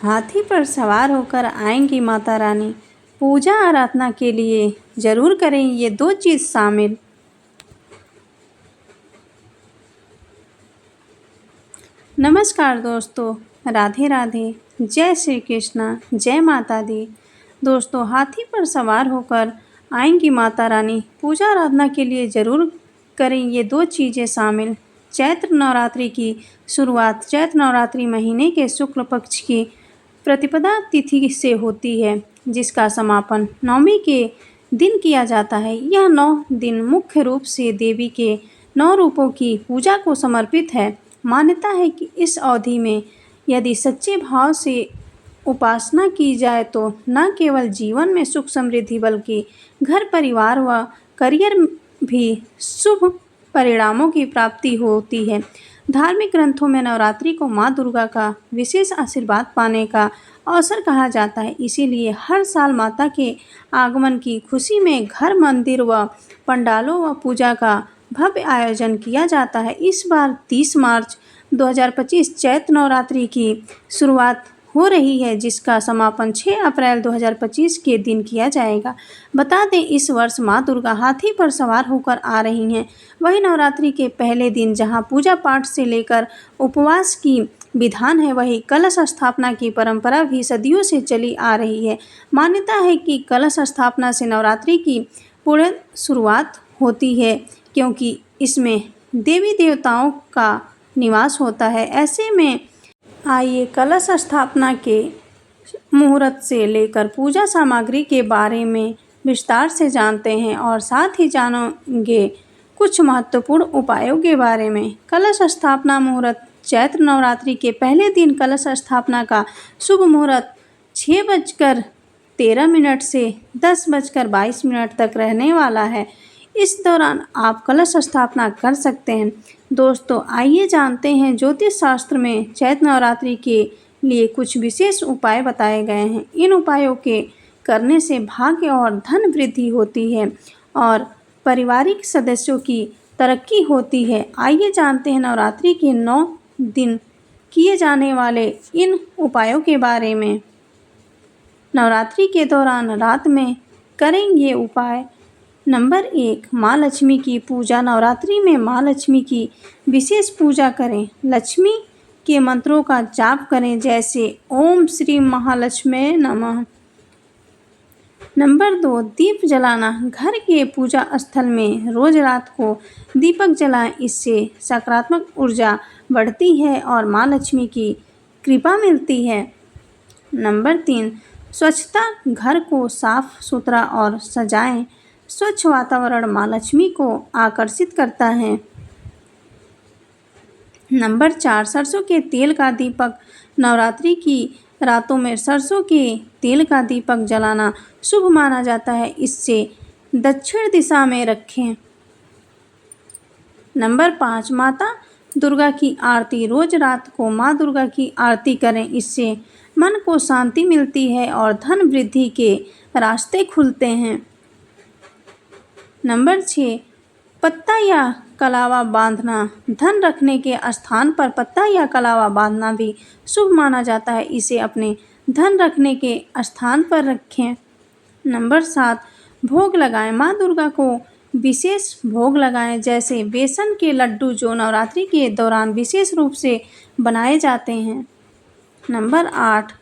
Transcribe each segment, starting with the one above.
हाथी पर सवार होकर आएंगी माता रानी। पूजा आराधना के लिए ज़रूर करें ये 2 चीज़ शामिल। नमस्कार दोस्तों, राधे राधे, जय श्री कृष्णा, जय माता दी। दोस्तों, हाथी पर सवार होकर आएंगी माता रानी। पूजा आराधना के लिए ज़रूर करें ये 2 चीज़ें शामिल। चैत्र नवरात्रि की शुरुआत चैत्र नवरात्रि महीने के शुक्ल पक्ष की प्रतिपदा तिथि से होती है, जिसका समापन नवमी के दिन किया जाता है। यह 9 दिन मुख्य रूप से देवी के 9 रूपों की पूजा को समर्पित है। मान्यता है कि इस अवधि में यदि सच्चे भाव से उपासना की जाए तो न केवल जीवन में सुख समृद्धि बल्कि घर परिवार व करियर भी शुभ परिणामों की प्राप्ति होती है। धार्मिक ग्रंथों में नवरात्रि को माँ दुर्गा का विशेष आशीर्वाद पाने का अवसर कहा जाता है। इसीलिए हर साल माता के आगमन की खुशी में घर, मंदिर व पंडालों व पूजा का भव्य आयोजन किया जाता है। इस बार 30 मार्च 2025 चैत्र नवरात्रि की शुरुआत हो रही है, जिसका समापन 6 अप्रैल 2025 के दिन किया जाएगा। बता दें, इस वर्ष माँ दुर्गा हाथी पर सवार होकर आ रही हैं। वही नवरात्रि के पहले दिन जहां पूजा पाठ से लेकर उपवास की विधान है, वही कलश स्थापना की परंपरा भी सदियों से चली आ रही है। मान्यता है कि कलश स्थापना से नवरात्रि की पूर्ण शुरुआत होती है, क्योंकि इसमें देवी देवताओं का निवास होता है। ऐसे में आइए कलश स्थापना के मुहूर्त से लेकर पूजा सामग्री के बारे में विस्तार से जानते हैं और साथ ही जानेंगे कुछ महत्वपूर्ण उपायों के बारे में। कलश स्थापना मुहूर्त चैत्र नवरात्रि के पहले दिन कलश स्थापना का शुभ मुहूर्त 6:13 से 10:22 तक रहने वाला है। इस दौरान आप कलश स्थापना कर सकते हैं। दोस्तों, आइए जानते हैं ज्योतिष शास्त्र में चैत्र नवरात्रि के लिए कुछ विशेष उपाय बताए गए हैं। इन उपायों के करने से भाग्य और धन वृद्धि होती है और पारिवारिक सदस्यों की तरक्की होती है। आइए जानते हैं नवरात्रि के 9 दिन किए जाने वाले इन उपायों के बारे में। नवरात्रि के दौरान रात में करें ये उपाय। नंबर 1, माँ लक्ष्मी की पूजा। नवरात्रि में माँ लक्ष्मी की विशेष पूजा करें। लक्ष्मी के मंत्रों का जाप करें, जैसे ओम श्री महालक्ष्मी नमः। नंबर 2, दीप जलाना। घर के पूजा स्थल में रोज रात को दीपक जलाएं। इससे सकारात्मक ऊर्जा बढ़ती है और माँ लक्ष्मी की कृपा मिलती है। नंबर 3, स्वच्छता। घर को साफ सुथरा और सजाएं। स्वच्छ वातावरण माँ लक्ष्मी को आकर्षित करता है। नंबर 4, सरसों के तेल का दीपक। नवरात्रि की रातों में सरसों के तेल का दीपक जलाना शुभ माना जाता है। इससे दक्षिण दिशा में रखें। नंबर 5, माता दुर्गा की आरती। रोज रात को माँ दुर्गा की आरती करें। इससे मन को शांति मिलती है और धन वृद्धि के रास्ते खुलते हैं। नंबर 6, पत्ता या कलावा बांधना। धन रखने के स्थान पर पत्ता या कलावा बांधना भी शुभ माना जाता है। इसे अपने धन रखने के स्थान पर रखें। नंबर 7, भोग लगाएं। माँ दुर्गा को विशेष भोग लगाएं, जैसे बेसन के लड्डू, जो नवरात्रि के दौरान विशेष रूप से बनाए जाते हैं। नंबर 8,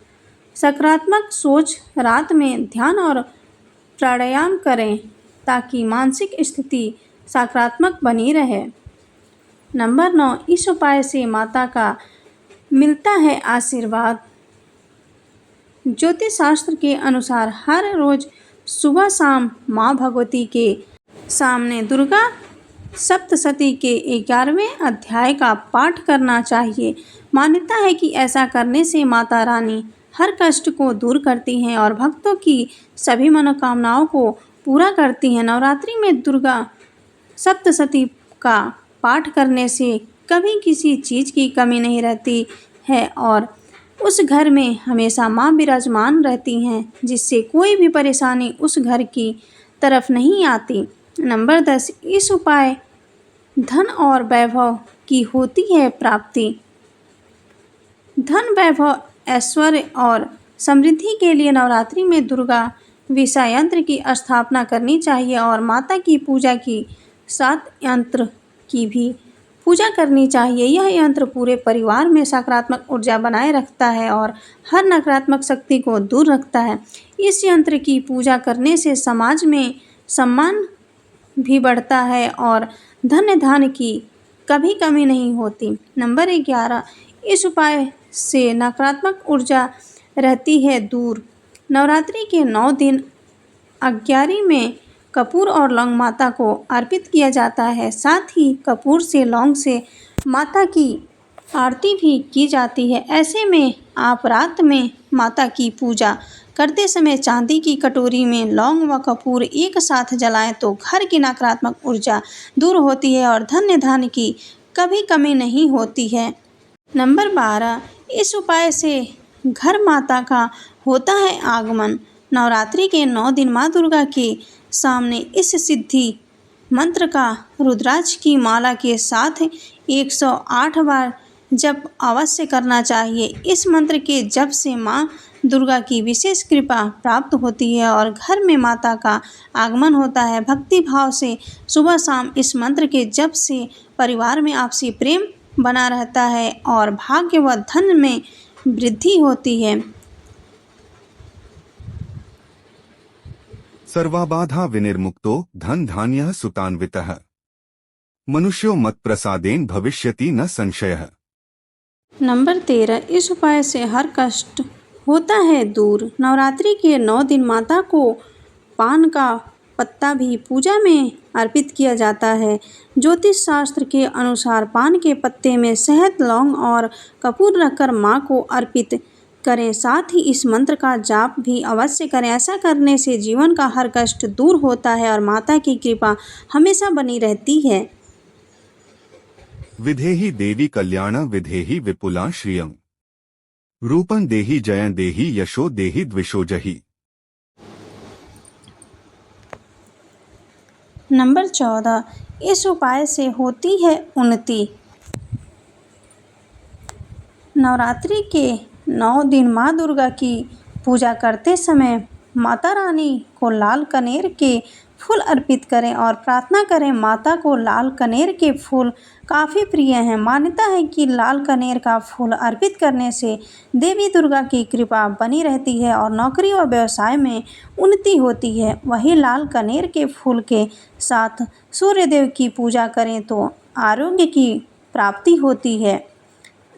सकारात्मक सोच। रात में ध्यान और प्राणायाम करें ताकि मानसिक स्थिति सकारात्मक बनी रहे। नंबर 9, इस उपाय से माता का मिलता है आशीर्वाद। ज्योतिष शास्त्र के अनुसार हर रोज सुबह शाम माँ भगवती के सामने दुर्गा सप्तशती के 11वें अध्याय का पाठ करना चाहिए। मान्यता है कि ऐसा करने से माता रानी हर कष्ट को दूर करती हैं और भक्तों की सभी मनोकामनाओं को पूरा करती हैं। नवरात्रि में दुर्गा सप्तशती का पाठ करने से कभी किसी चीज़ की कमी नहीं रहती है और उस घर में हमेशा माँ विराजमान रहती हैं, जिससे कोई भी परेशानी उस घर की तरफ नहीं आती। नंबर 10, इस उपाय धन और वैभव की होती है प्राप्ति। धन वैभव ऐश्वर्य और समृद्धि के लिए नवरात्रि में दुर्गा विषा यंत्र की स्थापना करनी चाहिए और माता की पूजा की सात यंत्र की भी पूजा करनी चाहिए। यह यंत्र पूरे परिवार में सकारात्मक ऊर्जा बनाए रखता है और हर नकारात्मक शक्ति को दूर रखता है। इस यंत्र की पूजा करने से समाज में सम्मान भी बढ़ता है और धन्य धान्य की कभी कमी नहीं होती। नंबर 11, इस उपाय से नकारात्मक ऊर्जा रहती है दूर। नवरात्रि के 9 दिन अग्यारी में कपूर और लौंग माता को अर्पित किया जाता है। साथ ही कपूर से लौंग से माता की आरती भी की जाती है। ऐसे में आप रात में माता की पूजा करते समय चांदी की कटोरी में लौंग व कपूर एक साथ जलाएं तो घर की नकारात्मक ऊर्जा दूर होती है और धन्य धान्य की कभी कमी नहीं होती है। नंबर 12, इस उपाय से घर माता का होता है आगमन। नवरात्रि के 9 दिन माँ दुर्गा के सामने इस सिद्धि मंत्र का रुद्राक्ष की माला के साथ 108 बार जप अवश्य करना चाहिए। इस मंत्र के जप से माँ दुर्गा की विशेष कृपा प्राप्त होती है और घर में माता का आगमन होता है। भक्ति भाव से सुबह शाम इस मंत्र के जप से परिवार में आपसी प्रेम बना रहता है और भाग्य व धन में वृद्धि होती है। सर्वाबाधा विनिर्मुक्तो धन धान्यः सुतान्वितः मनुष्यो मत्प्रसादेन भविष्यति न संशयः। नंबर 13, इस उपाय से हर कष्ट होता है दूर। नवरात्रि के 9 दिन माता को पान का पत्ता भी पूजा में अर्पित किया जाता है। ज्योतिष शास्त्र के अनुसार पान के पत्ते में शहद, लौंग और कपूर रखकर माँ को अर्पित करें। साथ ही इस मंत्र का जाप भी अवश्य करें। ऐसा करने से जीवन का हर कष्ट दूर होता है और माता की कृपा हमेशा बनी रहती है। विधेहि देवी कल्याण विधेहि विपुला श्रियं रूपं देहि जयं देहि यशो देहि द्विषोजहि। नंबर 14, इस उपाय से होती है उन्नति। नवरात्रि के 9 दिन माँ दुर्गा की पूजा करते समय माता रानी को लाल कनेर के फूल अर्पित करें और प्रार्थना करें। माता को लाल कनेर के फूल काफ़ी प्रिय हैं। मान्यता है कि लाल कनेर का फूल अर्पित करने से देवी दुर्गा की कृपा बनी रहती है और नौकरी व व्यवसाय में उन्नति होती है। वहीं लाल कनेर के फूल के साथ सूर्यदेव की पूजा करें तो आरोग्य की प्राप्ति होती है।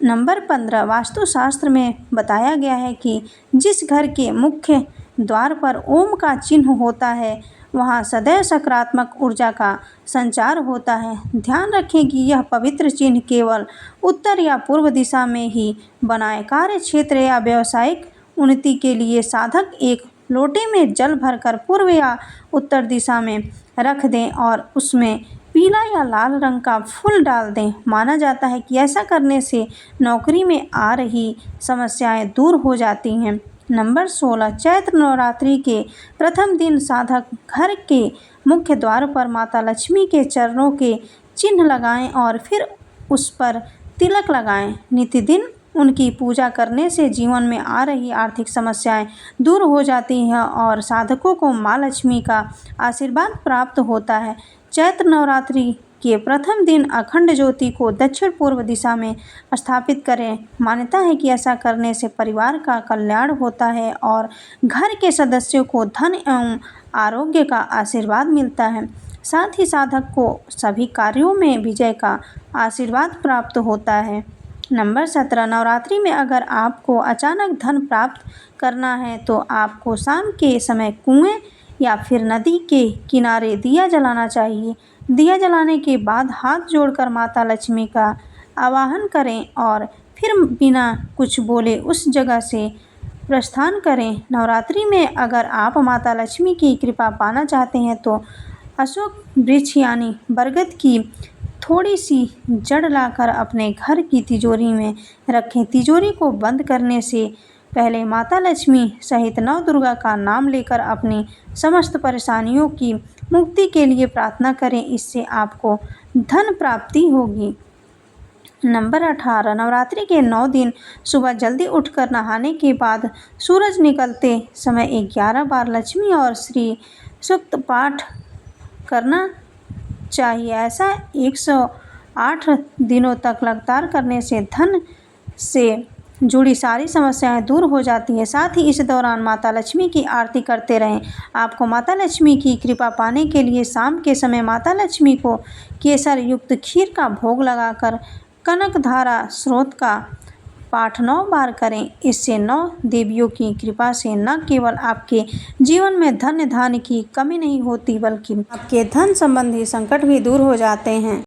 नंबर 15, वास्तुशास्त्र में बताया गया है कि जिस घर के मुख्य द्वार पर ओम का चिन्ह होता है वहाँ सदैव सकारात्मक ऊर्जा का संचार होता है। ध्यान रखें कि यह पवित्र चिन्ह केवल उत्तर या पूर्व दिशा में ही बनाएं। कार्य क्षेत्र या व्यावसायिक उन्नति के लिए साधक एक लोटे में जल भरकर पूर्व या उत्तर दिशा में रख दें और उसमें पीला या लाल रंग का फूल डाल दें। माना जाता है कि ऐसा करने से नौकरी में आ रही समस्याएं दूर हो जाती हैं। नंबर 16, चैत्र नवरात्रि के प्रथम दिन साधक घर के मुख्य द्वार पर माता लक्ष्मी के चरणों के चिन्ह लगाएं और फिर उस पर तिलक लगाएं। नित्यदिन उनकी पूजा करने से जीवन में आ रही आर्थिक समस्याएं दूर हो जाती हैं और साधकों को माँ लक्ष्मी का आशीर्वाद प्राप्त होता है। चैत्र नवरात्रि के प्रथम दिन अखंड ज्योति को दक्षिण पूर्व दिशा में स्थापित करें। मान्यता है कि ऐसा करने से परिवार का कल्याण होता है और घर के सदस्यों को धन एवं आरोग्य का आशीर्वाद मिलता है। साथ ही साधक को सभी कार्यों में विजय का आशीर्वाद प्राप्त होता है। नंबर 17, नवरात्रि में अगर आपको अचानक धन प्राप्त करना है तो आपको शाम के समय कुएं या फिर नदी के किनारे दिया जलाना चाहिए। दिया जलाने के बाद हाथ जोड़कर माता लक्ष्मी का आवाहन करें और फिर बिना कुछ बोले उस जगह से प्रस्थान करें। नवरात्रि में अगर आप माता लक्ष्मी की कृपा पाना चाहते हैं तो अशोक वृक्ष यानी बरगद की थोड़ी सी जड़ लाकर अपने घर की तिजोरी में रखें। तिजोरी को बंद करने से पहले माता लक्ष्मी सहित नव दुर्गा का नाम लेकर अपनी समस्त परेशानियों की मुक्ति के लिए प्रार्थना करें। इससे आपको धन प्राप्ति होगी। नंबर 18 नवरात्रि के 9 दिन सुबह जल्दी उठकर नहाने के बाद सूरज निकलते समय 11 बार लक्ष्मी और श्री सूक्त पाठ करना चाहिए। ऐसा 108 दिनों तक लगातार करने से धन से जुड़ी सारी समस्याएं दूर हो जाती है। साथ ही इस दौरान माता लक्ष्मी की आरती करते रहें। आपको माता लक्ष्मी की कृपा पाने के लिए शाम के समय माता लक्ष्मी को केसर युक्त खीर का भोग लगाकर कनकधारा स्रोत का पाठ 9 बार करें। इससे 9 देवियों की कृपा से न केवल आपके जीवन में धन धान्य की कमी नहीं होती, बल्कि आपके धन संबंधी संकट भी दूर हो जाते हैं।